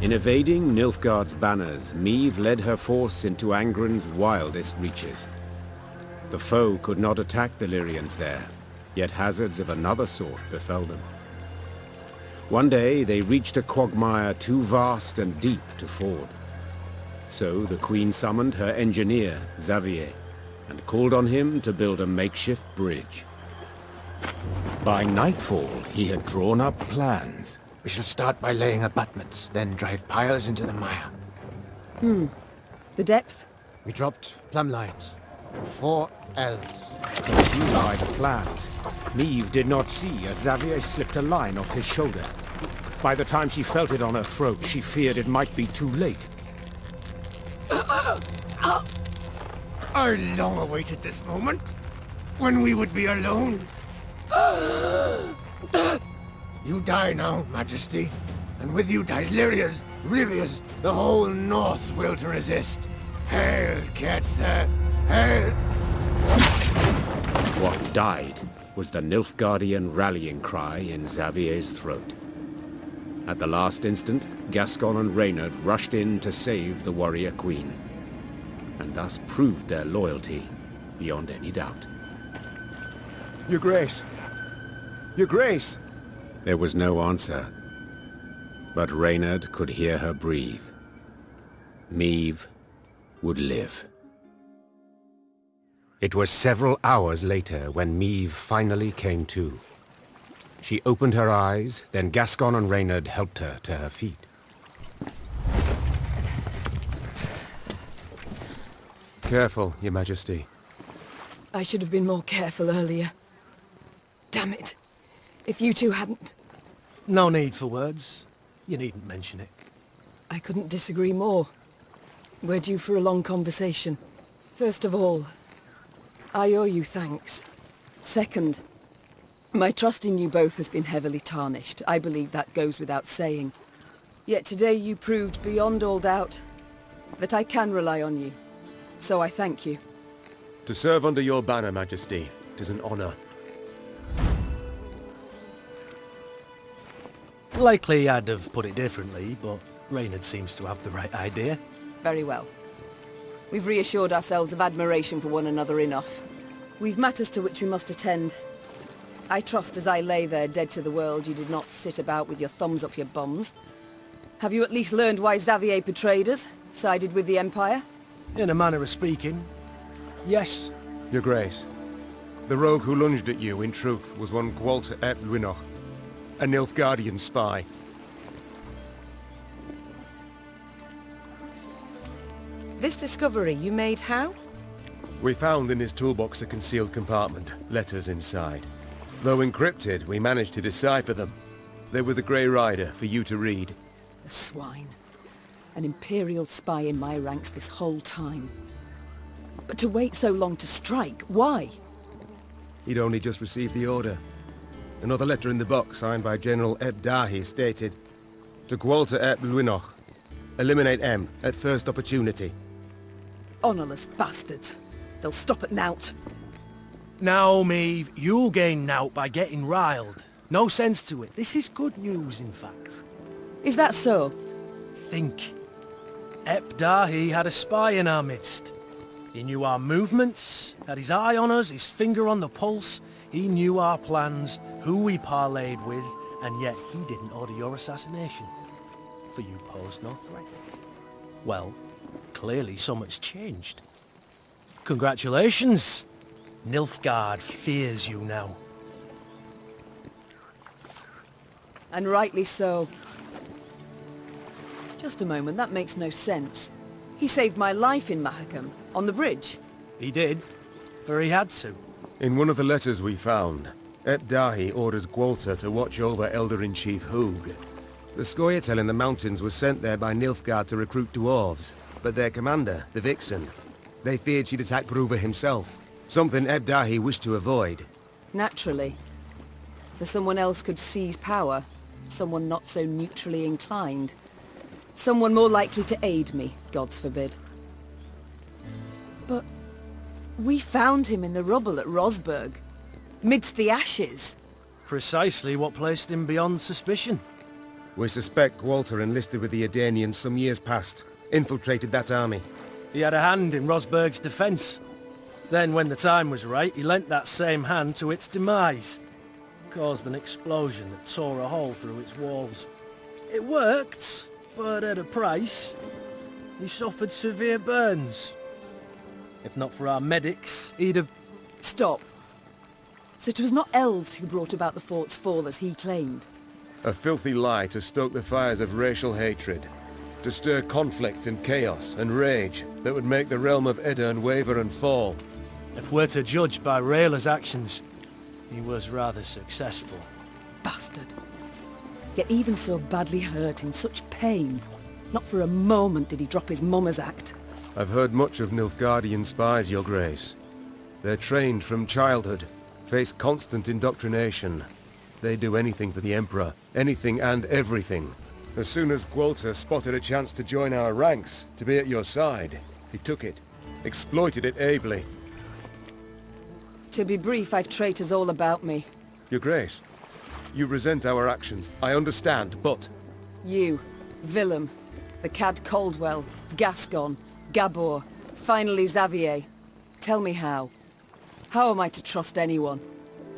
In evading Nilfgaard's banners, Meve led her force into Angren's wildest reaches. The foe could not attack the Lyrians there, yet hazards of another sort befell them. One day they reached a quagmire too vast and deep to ford. So the Queen summoned her engineer, Xavier, and called on him to build a makeshift bridge. By nightfall, he had drawn up plans. We shall start by laying abutments, then drive piles into the mire. The depth? We dropped plumb lines. 4 Ls. Confused by the plans, Meve did not see as Xavier slipped a line off his shoulder. By the time she felt it on her throat, she feared it might be too late. I long awaited this moment, when we would be alone. You die now, Majesty, and with you dies Lyria's, the whole North will to resist. Hail, Ketzer, hail! What died was the Nilfgaardian rallying cry in Xavier's throat. At the last instant, Gascon and Reynard rushed in to save the warrior queen, and thus proved their loyalty beyond any doubt. Your Grace! Your Grace! There was no answer, but Reynard could hear her breathe. Meve would live. It was several hours later when Meve finally came to. She opened her eyes, then Gascon and Reynard helped her to her feet. Careful, Your Majesty. I should have been more careful earlier. Damn it. If you two hadn't... No need for words. You needn't mention it. I couldn't disagree more. We're due for a long conversation. First of all, I owe you thanks. Second, my trust in you both has been heavily tarnished. I believe that goes without saying. Yet today you proved beyond all doubt that I can rely on you. So I thank you. To serve under your banner, Majesty, it is an honor. Likely I'd have put it differently, but Reynard seems to have the right idea. Very well. We've reassured ourselves of admiration for one another enough. We've matters to which we must attend. I trust as I lay there dead to the world you did not sit about with your thumbs up your bums. Have you at least learned why Xavier betrayed us, sided with the Empire? In a manner of speaking, yes. Your Grace, the rogue who lunged at you, in truth, was one Gwalter ep Luinoch, a Nilfgaardian spy. This discovery you made how? We found in his toolbox a concealed compartment, letters inside. Though encrypted, we managed to decipher them. They were the Grey Rider for you to read. The swine. An Imperial spy in my ranks this whole time. But to wait so long to strike, why? He'd only just received the order. Another letter in the box, signed by General Eb Dahi, stated, "To Gwalter ep Luinoch, eliminate M at first opportunity." Honourless bastards. They'll stop at nought. Now, Meve, you'll gain nought by getting riled. No sense to it. This is good news, in fact. Is that so? Think. Ep Dahi had a spy in our midst. He knew our movements, had his eye on us, his finger on the pulse. He knew our plans, who we parleyed with, and yet he didn't order your assassination. For you posed no threat. Well, clearly so much changed. Congratulations! Nilfgaard fears you now. And rightly so. Just a moment, that makes no sense. He saved my life in Mahakam, on the bridge. He did, for he had to. In one of the letters we found, Ep Dahi orders Gwalter to watch over Elder-in-Chief Hoog. The Scoia'tael in the mountains was sent there by Nilfgaard to recruit dwarves, but their commander, the Vixen, they feared she'd attack Bruva himself, something Eb Dahi wished to avoid. Naturally. For someone else could seize power, someone not so neutrally inclined. Someone more likely to aid me, gods forbid. But we found him in the rubble at Rosberg, midst the ashes. Precisely what placed him beyond suspicion. We suspect Walter enlisted with the Edenians some years past. Infiltrated that army. He had a hand in Rosberg's defence. Then, when the time was right, he lent that same hand to its demise. Caused an explosion that tore a hole through its walls. It worked, but at a price. He suffered severe burns. If not for our medics, he'd have... Stop. So it was not elves who brought about the fort's fall as he claimed? A filthy lie to stoke the fires of racial hatred. To stir conflict and chaos and rage that would make the realm of Edirn waver and fall. If we're to judge by Rayla's actions, he was rather successful. Bastard. Yet even so badly hurt, in such pain, not for a moment did he drop his mummer's act. I've heard much of Nilfgaardian spies, Your Grace. They're trained from childhood, face constant indoctrination. They do anything for the Emperor, anything and everything. As soon as Gwalter spotted a chance to join our ranks, to be at your side, he took it, exploited it ably. To be brief, I've traitors all about me. Your Grace, you resent our actions, I understand, but... You, Willem, the Cad Caldwell, Gascon, Gabor, finally Xavier. Tell me how. How am I to trust anyone?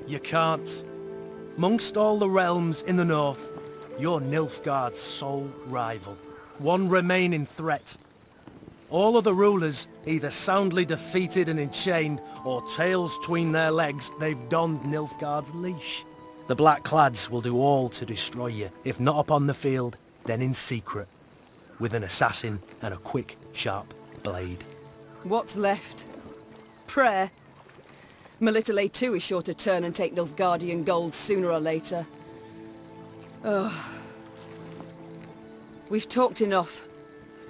You can't. Amongst all the realms in the north, you're Nilfgaard's sole rival. One remaining threat. All other rulers either soundly defeated and enchained, or tails tween their legs, they've donned Nilfgaard's leash. The Blackclads will do all to destroy you, if not upon the field, then in secret, with an assassin and a quick, sharp blade. What's left? Prayer? Melitele too is sure to turn and take Nilfgaardian gold sooner or later. Ugh. We've talked enough.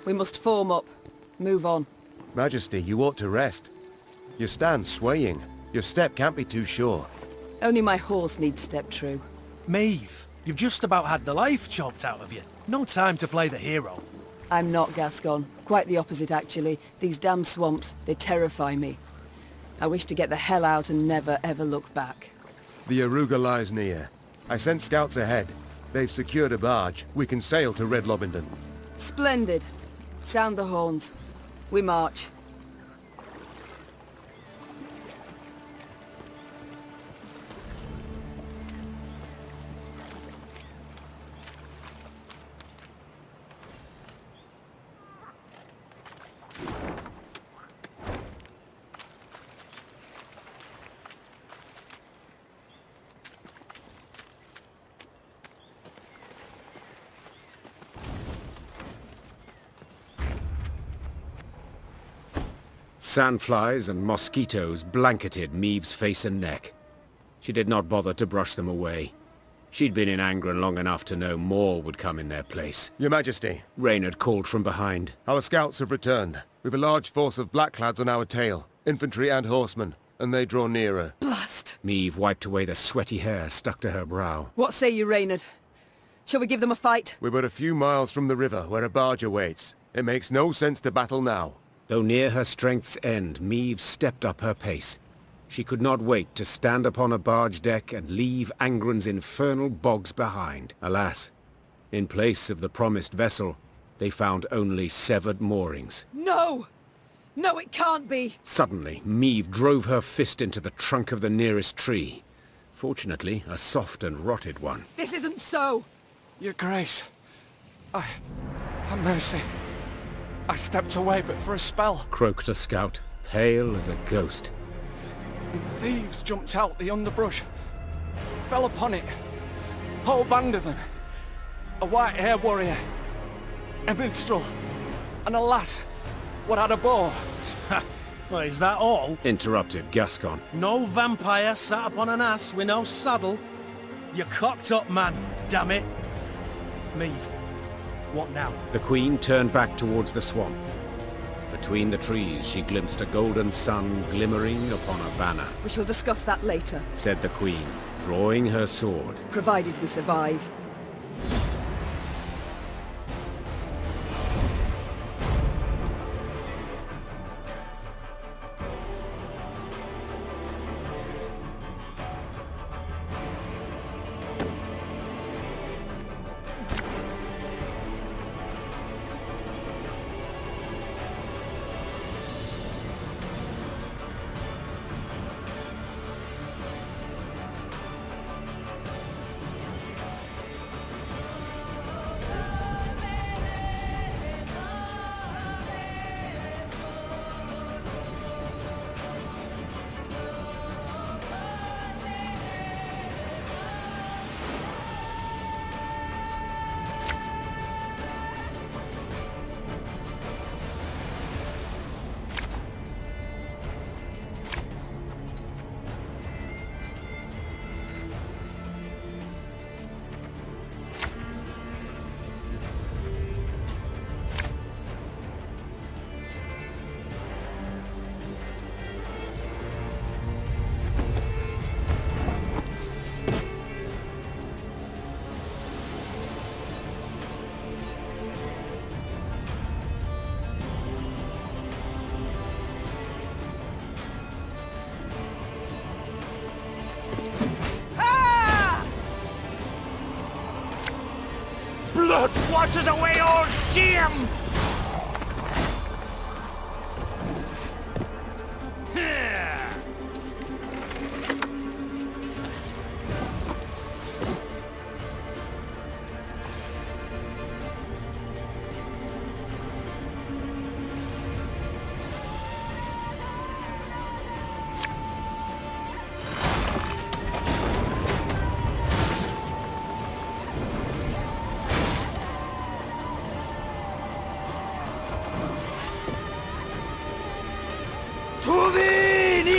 We must form up. Move on. Majesty, you ought to rest. You stand swaying. Your step can't be too sure. Only my horse needs step true. Maeve, you've just about had the life chopped out of you. No time to play the hero. I'm not Gascon. Quite the opposite, actually. These damn swamps, they terrify me. I wish to get the hell out and never, ever look back. The Aruga lies near. I sent scouts ahead. They've secured a barge. We can sail to Red Lobendon. Splendid. Sound the horns. We march. Sandflies and mosquitoes blanketed Maeve's face and neck. She did not bother to brush them away. She'd been in Angren long enough to know more would come in their place. Your Majesty, Reynard called from behind. our scouts have returned. We've a large force of Blackclads on our tail, infantry and horsemen, and they draw nearer. Blast! Maeve wiped away the sweaty hair stuck to her brow. What say you, Reynard? Shall we give them a fight? We're but a few miles from the river, where a barge awaits. It makes no sense to battle now. Though near her strength's end, Maeve stepped up her pace. She could not wait to stand upon a barge deck and leave Angren's infernal bogs behind. Alas, in place of the promised vessel, they found only severed moorings. No! No, it can't be! Suddenly, Maeve drove her fist into the trunk of the nearest tree. Fortunately, a soft and rotted one. This isn't so! Your Grace, have mercy. I stepped away but for a spell. Croaked a scout, pale as a ghost. Thieves jumped out the underbrush. Fell upon it. Whole band of them. A white-haired warrior. A minstrel. And a lass. What had a bow. Well, is that all? Interrupted Gascon. No vampire sat upon an ass with no saddle? You're cocked up, man, damn it. Maeve, what now? The Queen turned back towards the swamp. Between the trees, she glimpsed a golden sun glimmering upon a banner. We shall discuss that later, Said the Queen, drawing her sword. provided we survive. washes away all shame!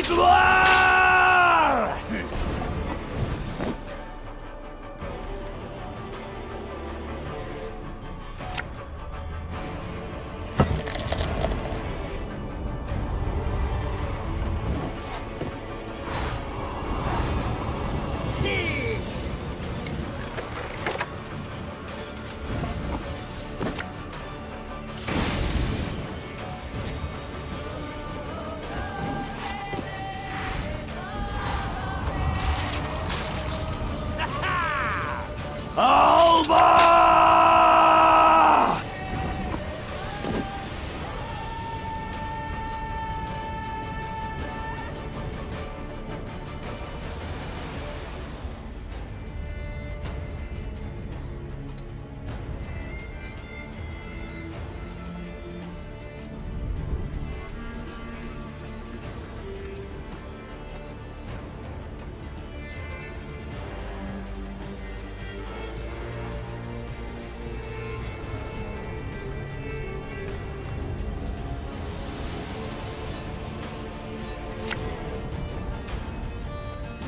Gloire! Alba!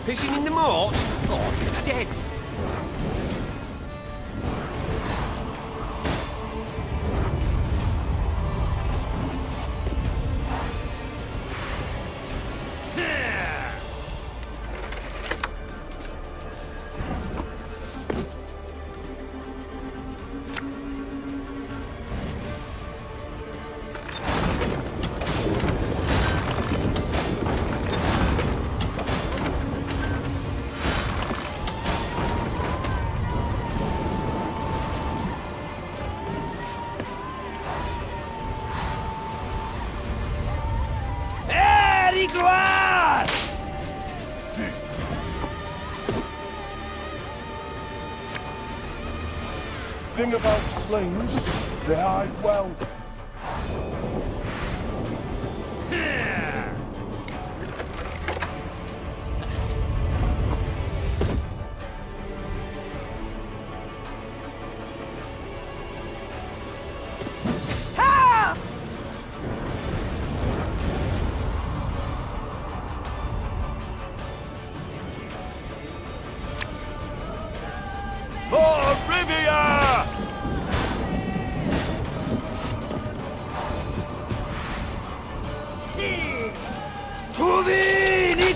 Pissing in the moat? Oh, you're dead. Gloire! Thing about slings, they hide well.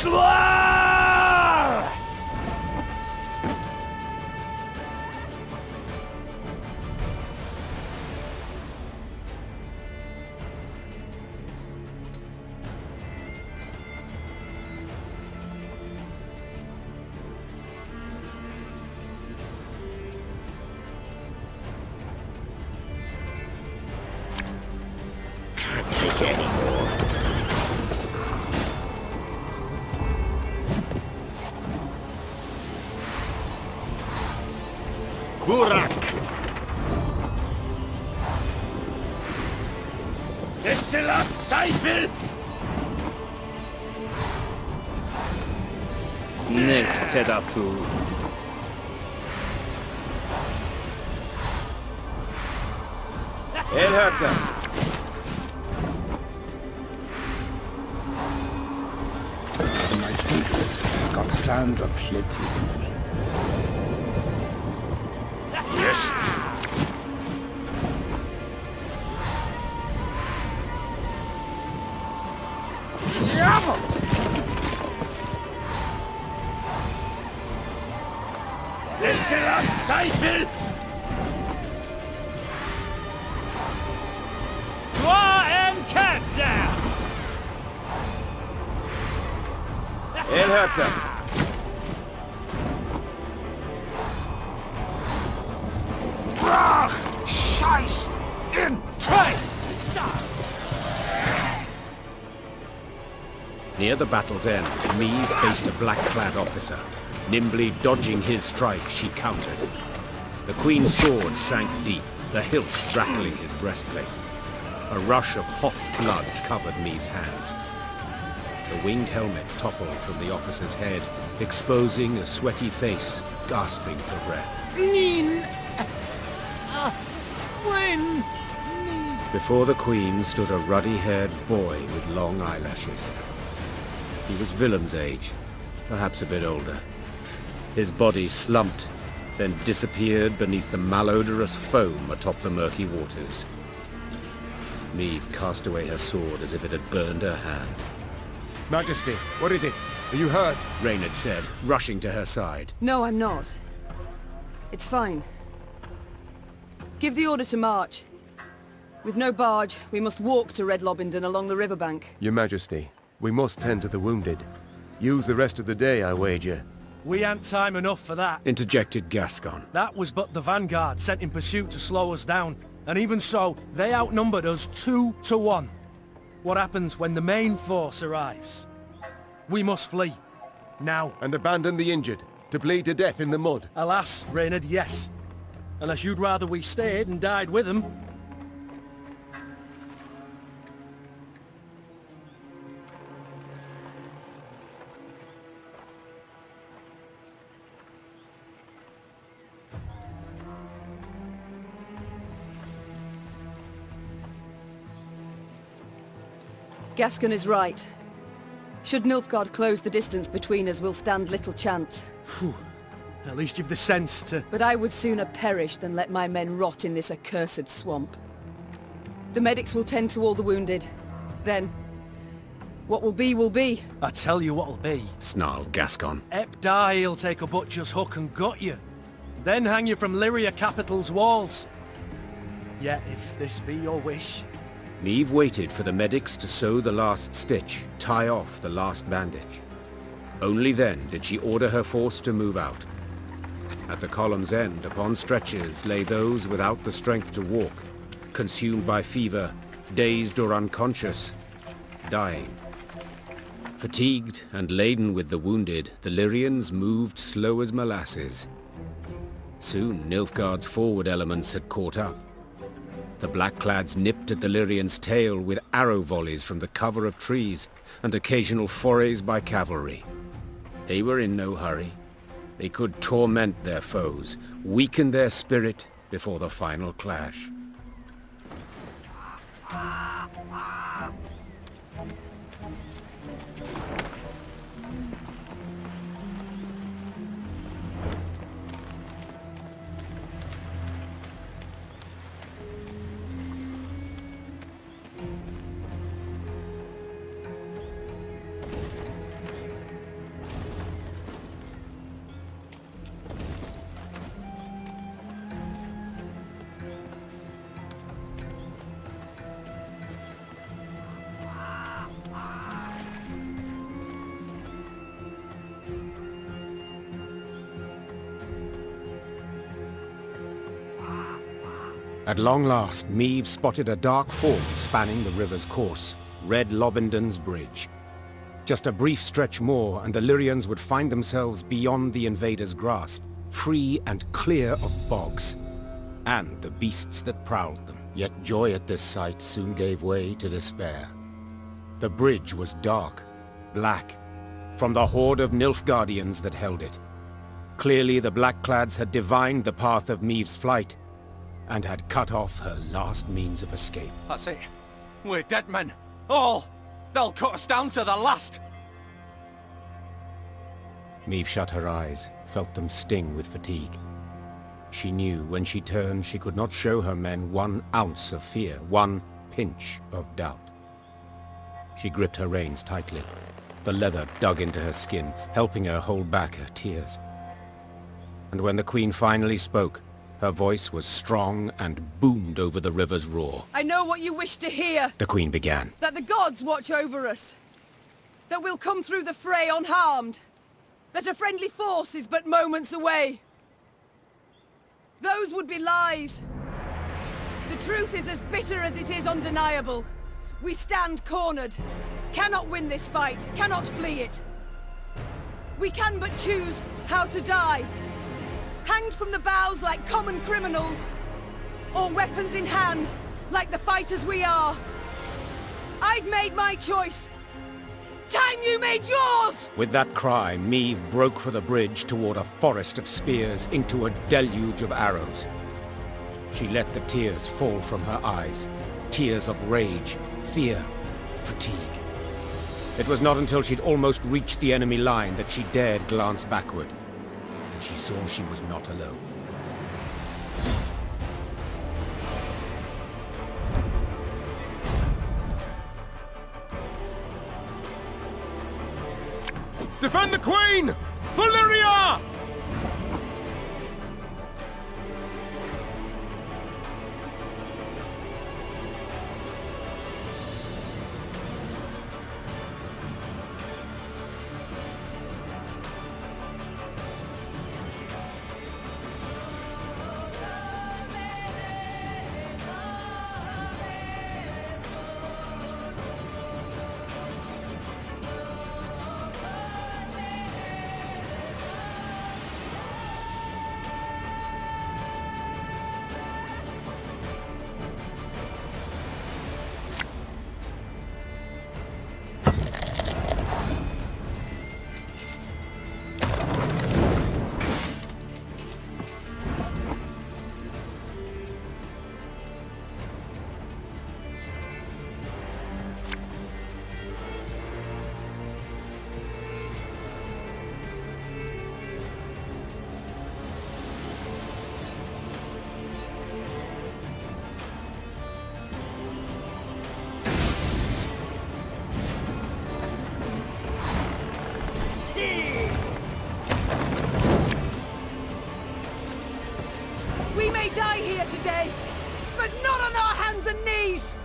Gloire! Can't take it anymore. Burak! Destillat Seifel! Nes tedatu. El Herzer! My boots got sand aplenty. Yes. Destillat Seifel! Gloire and Katza! El Herzer! Brach! Betray! Near the battle's end, Meve faced a black-clad officer. Nimbly dodging his strike, she countered. The Queen's sword sank deep, the hilt rattling his breastplate. A rush of hot blood covered Meve's hands. The winged helmet toppled from the officer's head, exposing a sweaty face, gasping for breath. When? Before the Queen stood a ruddy-haired boy with long eyelashes. He was Willem's age, perhaps a bit older. His body slumped, then disappeared beneath the malodorous foam atop the murky waters. Meve cast away her sword as if it had burned her hand. Majesty, what is it? Are you hurt? Reynard said, rushing to her side. No, I'm not. It's fine. Give the order to march. With no barge, we must walk to Red Lobington along the riverbank. Your Majesty, we must tend to the wounded. Use the rest of the day, I wager. We ain't time enough for that. Interjected Gascon. That was but the vanguard sent in pursuit to slow us down. And even so, they outnumbered us 2 to 1. What happens when the main force arrives? We must flee. Now. And abandon the injured, to bleed to death in the mud. Alas, Reynard, yes. Unless you'd rather we stayed and died with them. Gascon is right. Should Nilfgaard close the distance between us, we'll stand little chance. Phew. At least you've the sense to... But I would sooner perish than let my men rot in this accursed swamp. The medics will tend to all the wounded. Then, what will be, will be. I tell you what'll be. Snarled Gascon. Epdahi'll take a butcher's hook and gut you. Then hang you from Lyria capital's walls. Yet, if this be your wish... Meve waited for the medics to sew the last stitch, tie off the last bandage. Only then did she order her force to move out. At the column's end, upon stretchers, lay those without the strength to walk, consumed by fever, dazed or unconscious, dying. Fatigued and laden with the wounded, the Lyrians moved slow as molasses. Soon Nilfgaard's forward elements had caught up. The Blackclads nipped at the Lyrian's tail with arrow volleys from the cover of trees and occasional forays by cavalry. They were in no hurry. They could torment their foes, weaken their spirit before the final clash. At long last, Meve spotted a dark form spanning the river's course, Red Lobington's bridge. Just a brief stretch more, and the Lyrians would find themselves beyond the invaders' grasp, free and clear of bogs, and the beasts that prowled them. Yet joy at this sight soon gave way to despair. The bridge was dark, black, from the horde of Nilfgaardians that held it. Clearly the Blackclads had divined the path of Meve's flight, and had cut off her last means of escape. That's it. We're dead men. All! They'll cut us down to the last! Meve shut her eyes, felt them sting with fatigue. She knew when she turned she could not show her men 1 ounce of fear, 1 pinch of doubt. She gripped her reins tightly. The leather dug into her skin, helping her hold back her tears. And when the Queen finally spoke, her voice was strong and boomed over the river's roar. I know what you wish to hear. The Queen began. That the gods watch over us. That we'll come through the fray unharmed. That a friendly force is but moments away. Those would be lies. The truth is as bitter as it is undeniable. We stand cornered. Cannot win this fight, cannot flee it. We can but choose how to die. Hanged from the bows like common criminals. Or weapons in hand, like the fighters we are. I've made my choice. Time you made yours! With that cry, Meve broke for the bridge toward a forest of spears into a deluge of arrows. She let the tears fall from her eyes. Tears of rage, fear, fatigue. It was not until she'd almost reached the enemy line that she dared glance backward. And she saw she was not alone. Defend the Queen! Valyria! We may die here today, but not on our hands and knees!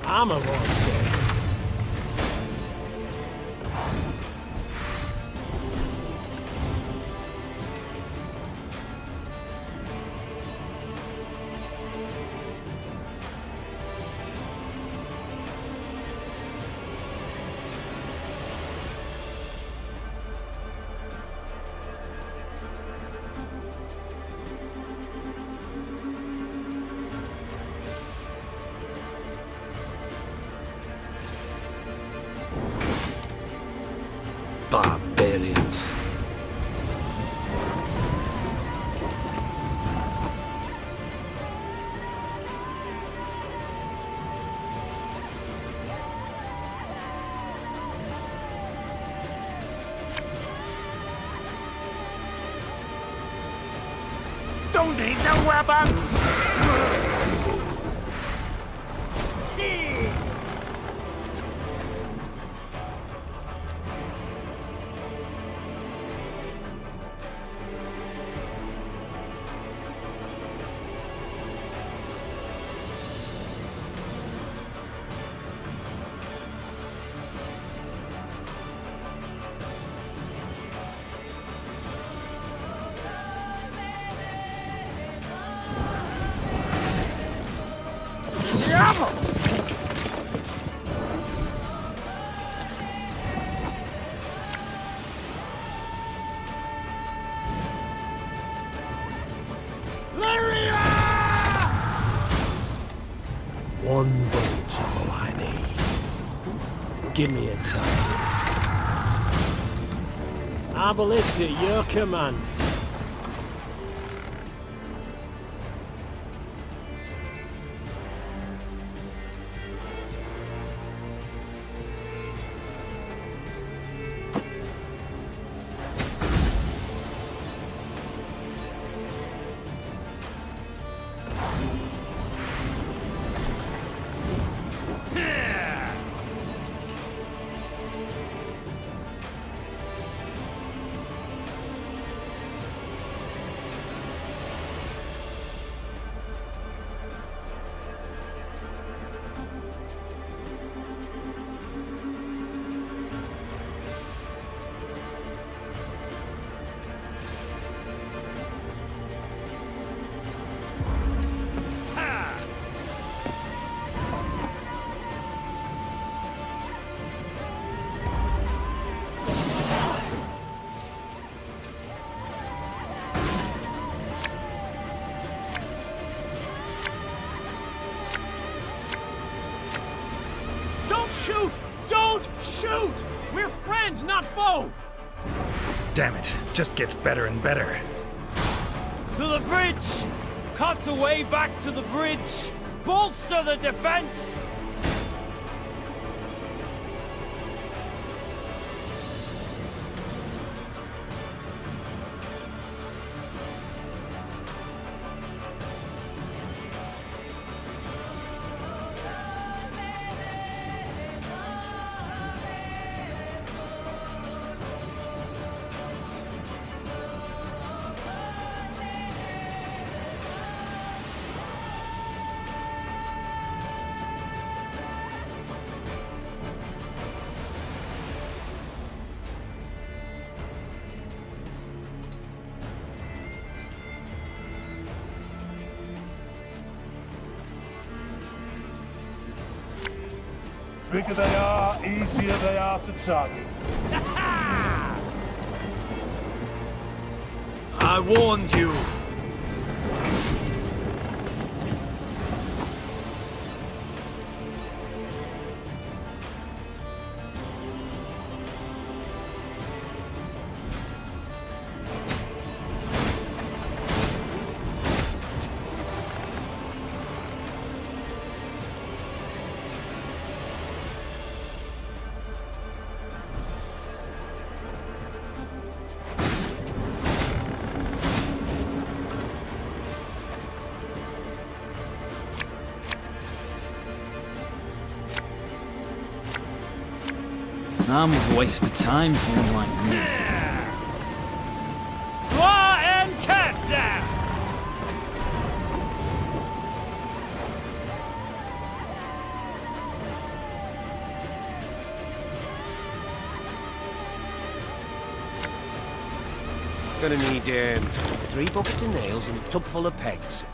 I'm a monster. Barbarians. Don't need no weapon! Give me a time. Our ballista, your command. Shoot! Don't shoot! We're friend, not foe! Damn it, just gets better and better. To the bridge! Cut away back to the bridge! Bolster the defense! Bigger they are, easier they are to target. I warned you. Arm's a waste of time for one like me. Draw and capture! Gonna need 3 buckets of nails and a tub full of pegs.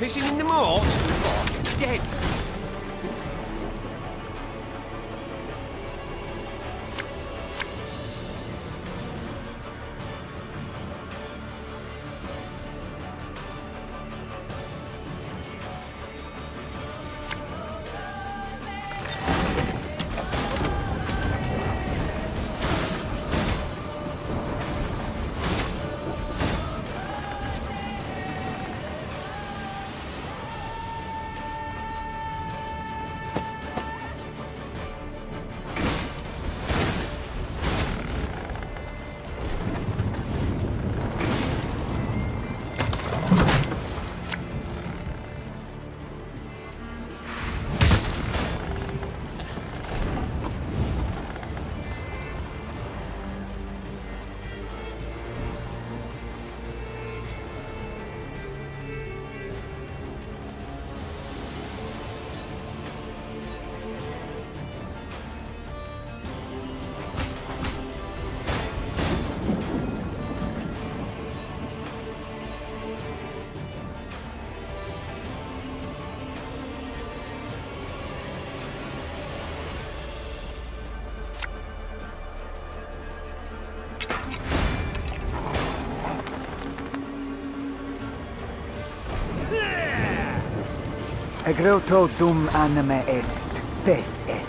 Pissing in the moat? Oh, you're dead. Egreto dum anime est, spes est.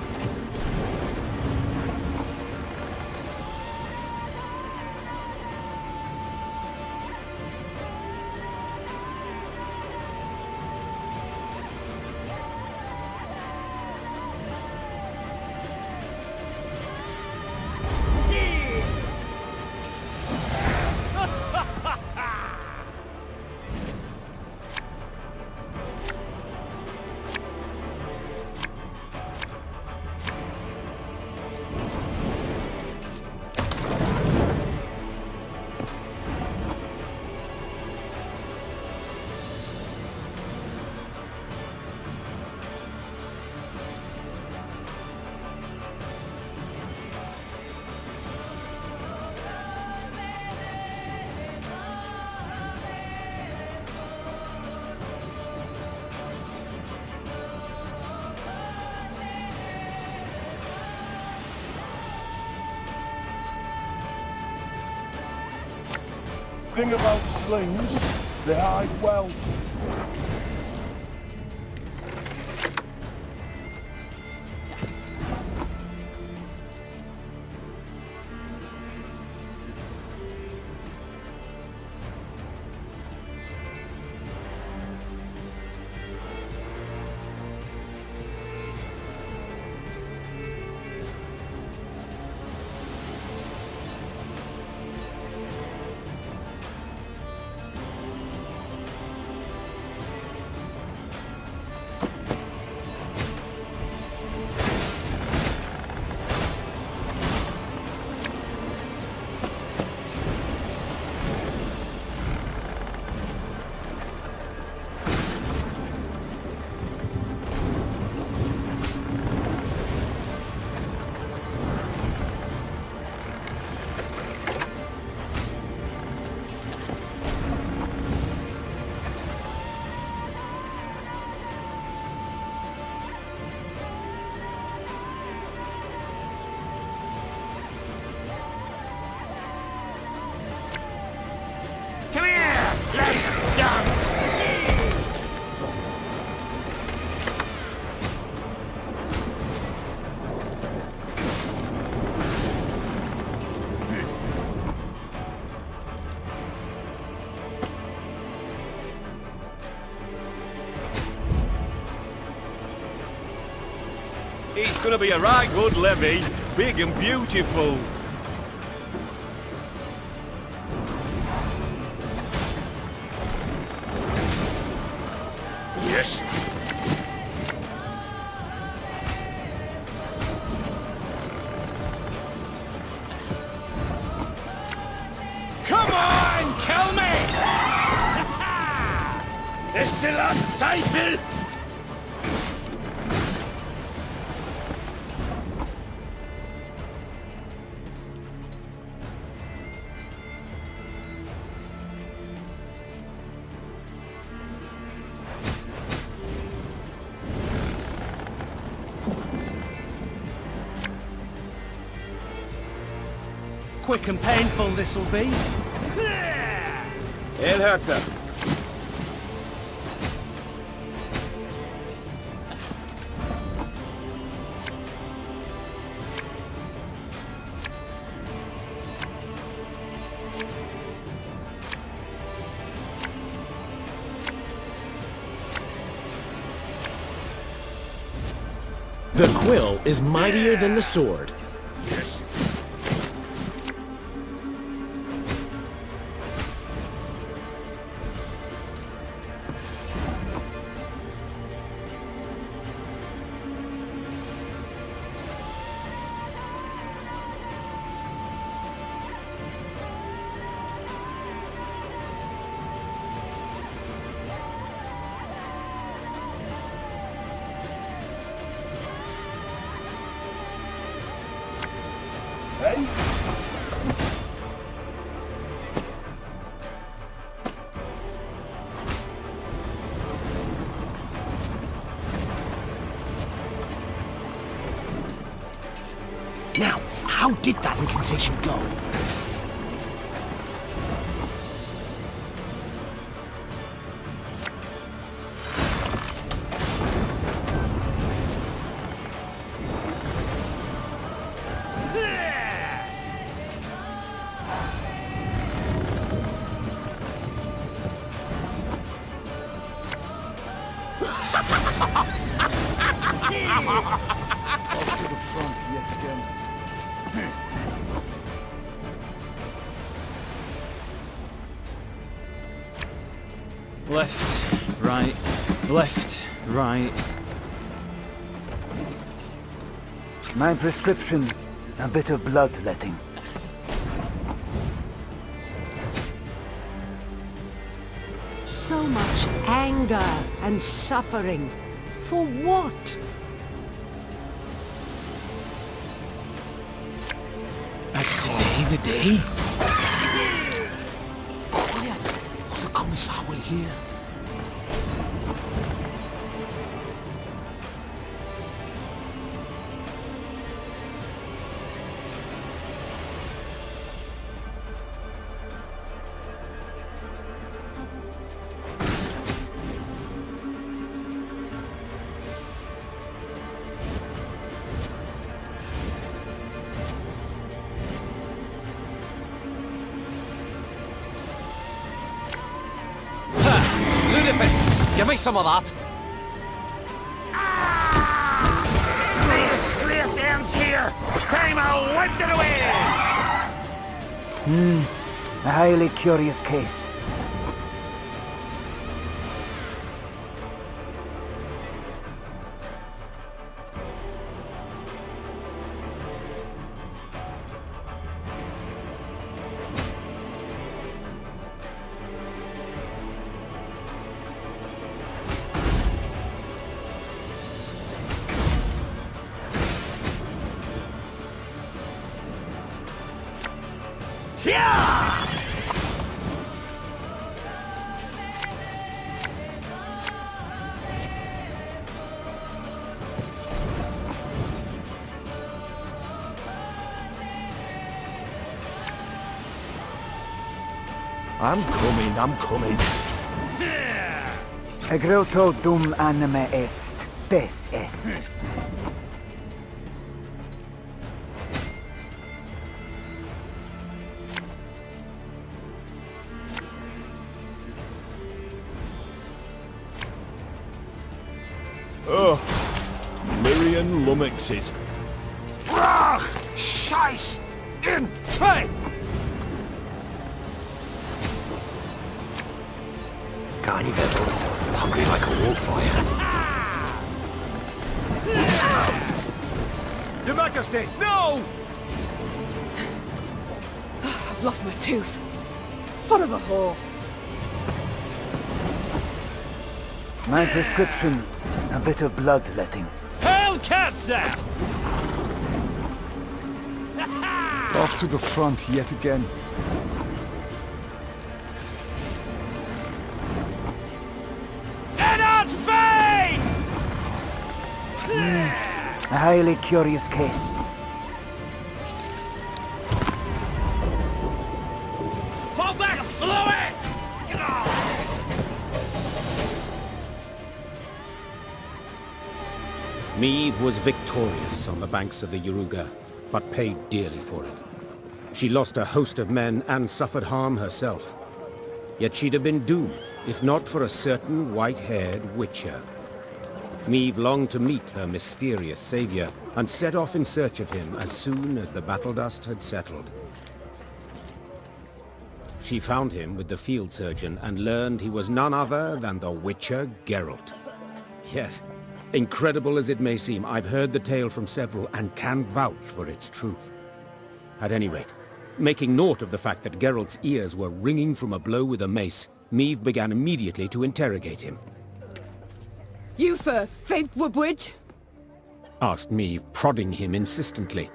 Thing about slings, they hide well. It's gonna be a right good levy, big and beautiful. Yes. Come on, kill me! It's still on Seifel! Quick and painful this'll be. El Herzer. The quill is mightier than the sword. Yes. Now, how did that incantation go? Off to the front yet again. Left, right, left, right. My prescription, a bit of bloodletting. So much anger and suffering. For what? Is today the day? Quiet, or the Commissar will hear. Give me some of that. The disgrace ends here! Time I wiped it away! A highly curious case. I'm coming. Egreto dum anima est, spes est. Oh, Miriam lummoxes. Brach! Scheiß! In! Zwei! Got any victuals? Hungry like a wolf, I am. Your Majesty, no! I've lost my tooth. Son of a whore. My prescription, a bit of bloodletting. Hellcatzer! Off to the front yet again. A highly curious case. Fall back! Blow it! Meve was victorious on the banks of the Yaruga, but paid dearly for it. She lost a host of men and suffered harm herself. Yet she'd have been doomed, if not for a certain white-haired witcher. Meve longed to meet her mysterious savior and set off in search of him as soon as the battle dust had settled. She found him with the field surgeon and learned he was none other than the witcher Geralt. Yes, incredible as it may seem, I've heard the tale from several and can vouch for its truth. At any rate, making naught of the fact that Geralt's ears were ringing from a blow with a mace, Meve began immediately to interrogate him. Uther, faint Woodbridge? Asked Meve, prodding him insistently.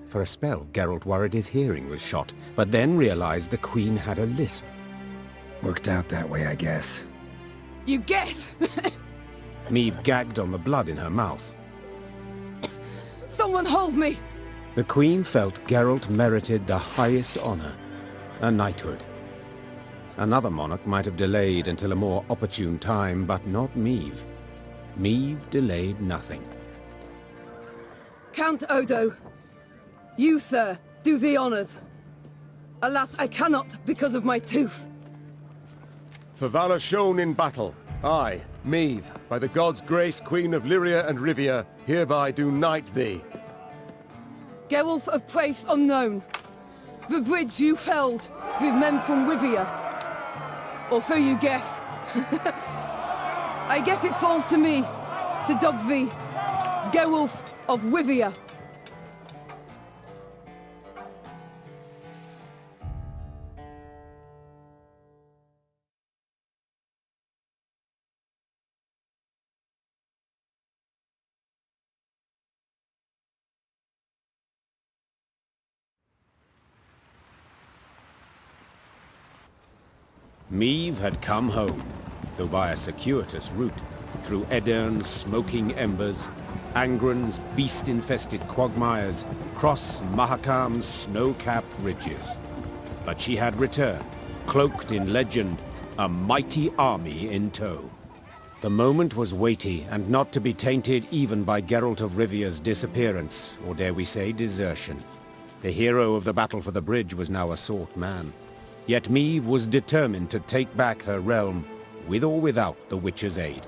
For a spell, Geralt worried his hearing was shot, but then realized the Queen had a lisp. Worked out that way, I guess. You guess? Meve gagged on the blood in her mouth. Someone hold me! The Queen felt Geralt merited the highest honor, a knighthood. Another monarch might have delayed until a more opportune time, but not Meve. Meve delayed nothing. Count Odo, Uther, do the honors. Alas, I cannot because of my tooth. For valor shown in battle, I, Meve, by the gods' grace, Queen of Lyria and Rivia, hereby do knight thee. Gerulf of Praise Unknown, the bridge you felled with men from Rivia. Or so you guess. I guess it falls to me to dub thee Gerulf of Rivia. Meve had come home, though by a circuitous route, through Edern's smoking embers, Angren's beast-infested quagmires, cross Mahakam's snow-capped ridges. But she had returned, cloaked in legend, a mighty army in tow. The moment was weighty, and not to be tainted even by Geralt of Rivia's disappearance, or dare we say desertion. The hero of the battle for the bridge was now a sought man. Yet Meve was determined to take back her realm, with or without the Witcher's aid.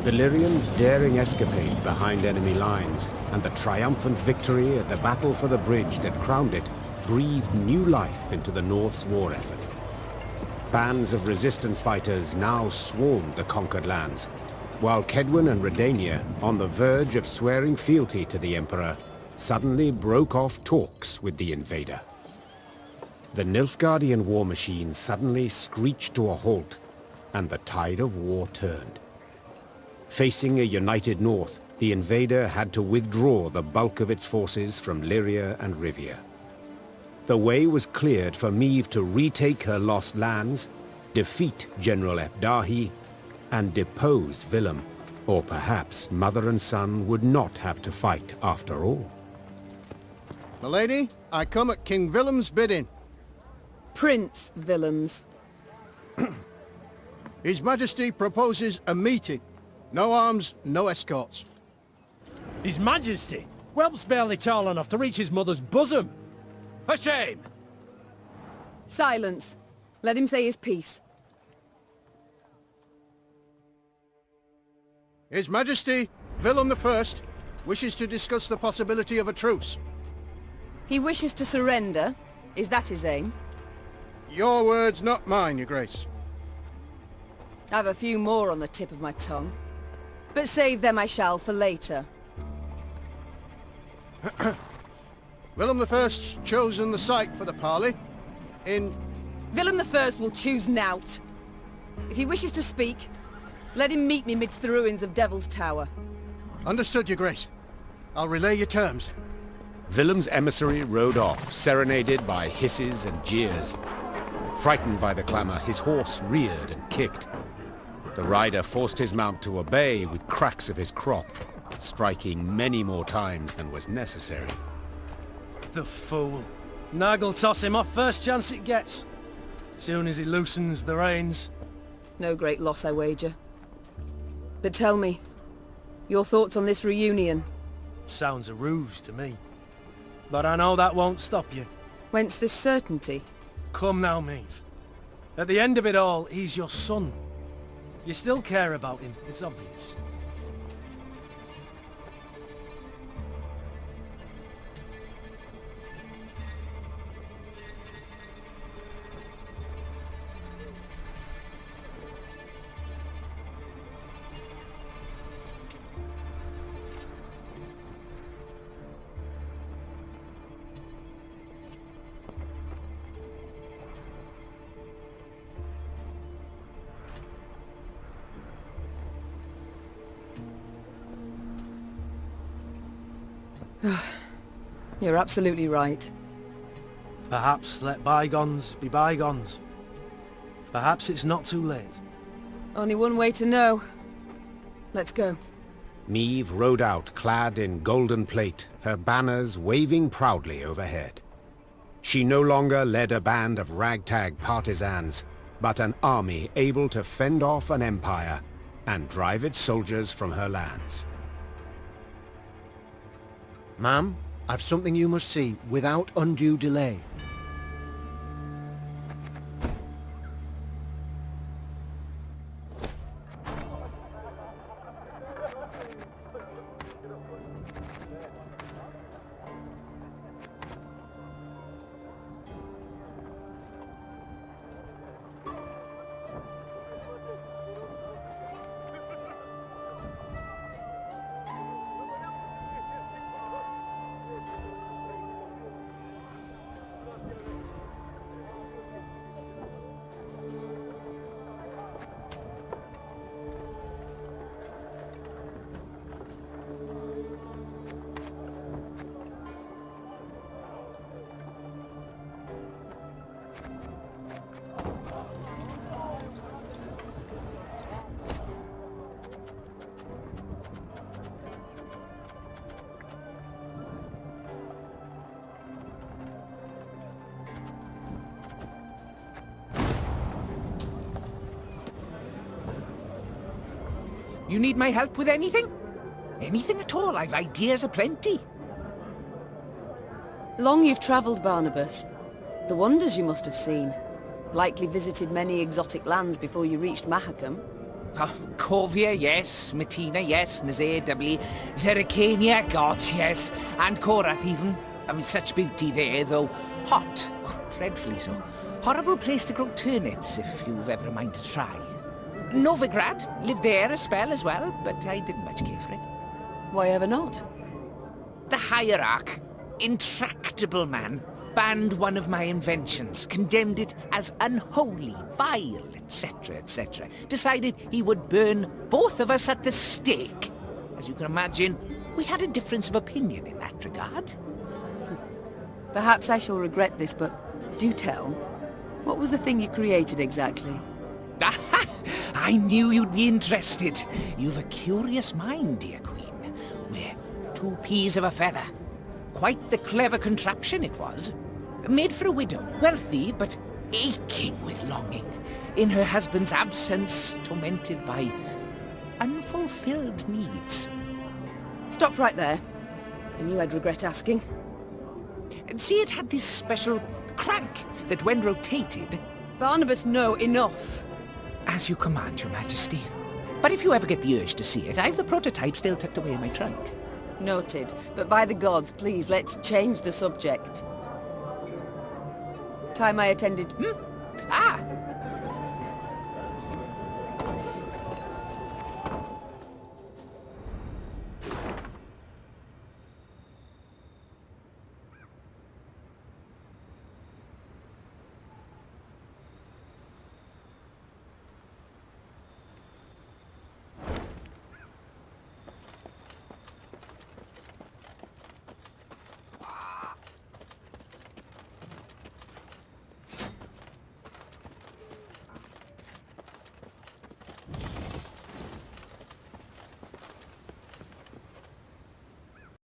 The Lyrians' daring escapade behind enemy lines, and the triumphant victory at the battle for the bridge that crowned it, breathed new life into the North's war effort. Bands of resistance fighters now swarmed the conquered lands, while Kedwen and Redania, on the verge of swearing fealty to the Emperor, suddenly broke off talks with the invader. The Nilfgaardian war machine suddenly screeched to a halt, and the tide of war turned. Facing a united North, the invader had to withdraw the bulk of its forces from Lyria and Rivia. The way was cleared for Meve to retake her lost lands, defeat General Epdahi, and depose Willem. Or perhaps mother and son would not have to fight after all. Milady, I come at King Willem's bidding. Prince Willems. His Majesty proposes a meeting. No arms, no escorts. His Majesty? Whelp's barely tall enough to reach his mother's bosom. For shame! Silence. Let him say his piece. His Majesty, Willem I, wishes to discuss the possibility of a truce. He wishes to surrender? Is that his aim? Your words, not mine, Your Grace. I've a few more on the tip of my tongue. But save them I shall for later. Willem I's chosen the site for the parley. Willem I will choose nought. If he wishes to speak, let him meet me midst the ruins of Devil's Tower. Understood, Your Grace. I'll relay your terms. Willem's emissary rode off, serenaded by hisses and jeers. Frightened by the clamor, his horse reared and kicked. The rider forced his mount to obey with cracks of his crop, striking many more times than was necessary. The fool. Nag'll toss him off first chance it gets. Soon as he loosens the reins. No great loss, I wager. But tell me, your thoughts on this reunion? Sounds a ruse to me. But I know that won't stop you. Whence this certainty? Come now, Meve. At the end of it all, he's your son. You still care about him, it's obvious. You're absolutely right. Perhaps let bygones be bygones. Perhaps it's not too late. Only one way to know. Let's go. Meve rode out clad in golden plate, her banners waving proudly overhead. She no longer led a band of ragtag partisans, but an army able to fend off an empire and drive its soldiers from her lands. Ma'am, I've something you must see without undue delay. You need my help with anything? Anything at all, I've ideas aplenty. Long you've travelled, Barnabas. The wonders you must have seen. Likely visited many exotic lands before you reached Mahakam. Corvia, yes. Matina, yes. Nazir, doubly. Zericania, gods, yes. And Korath, even. I mean, such beauty there, though hot. Oh, dreadfully so. Horrible place to grow turnips, if you've ever a mind to try. Novigrad, lived there a spell as well, but I didn't much care for it. Why ever not? The hierarch, intractable man, banned one of my inventions, condemned it as unholy, vile, etc., etc. Decided he would burn both of us at the stake. As you can imagine, we had a difference of opinion in that regard. Perhaps I shall regret this, but do tell. What was the thing you created exactly? I knew you'd be interested. You've a curious mind, dear Queen. We're 2 peas of a feather. Quite the clever contraption it was. Made for a widow, wealthy but aching with longing. In her husband's absence, tormented by unfulfilled needs. Stop right there. I knew I'd regret asking. And see, it had this special crank that when rotated... Barnabas, no, enough. As you command, Your Majesty. But if you ever get the urge to see it, I've the prototype still tucked away in my trunk. Noted. But by the gods, please, let's change the subject. Time I attended... Ah!